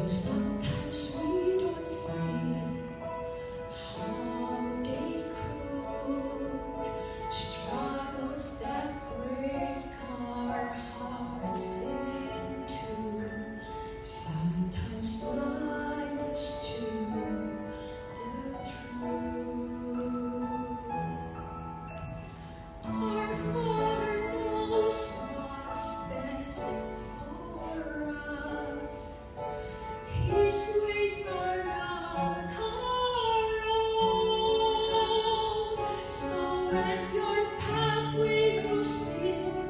Sometimes we don't see how they could, struggles that break our hearts in two, sometimes blind us to the truth. Our Father knows what's best for us. His ways are not our own. So when your pathway grows dim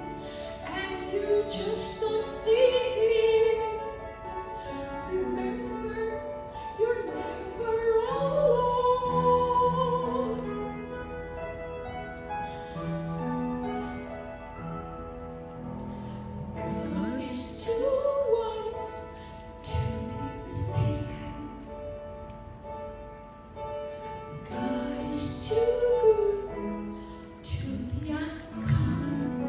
and you just don't see Him, remember you're never alone. God is too wise to be mistaken. God is too good to be unkind.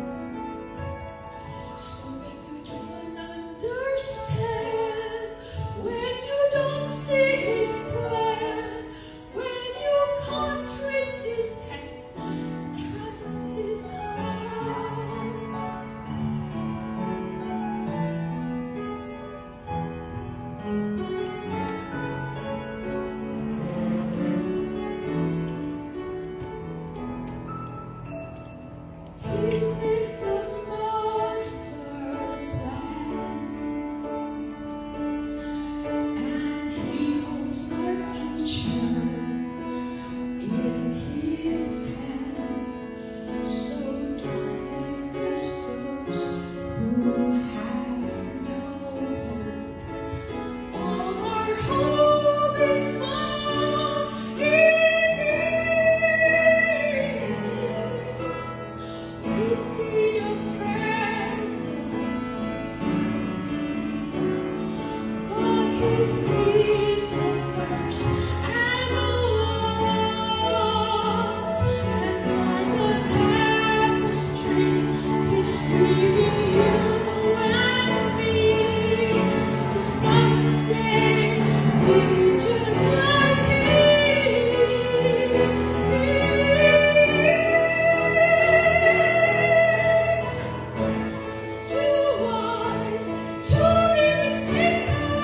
So when you don't understand, when you don't see His plan, when you can't trace His hand, trust His heart. This is the master plan, and He holds our future in His hand. So don't live as those who have no hope. All our hope is found in Him. We see your presence, but His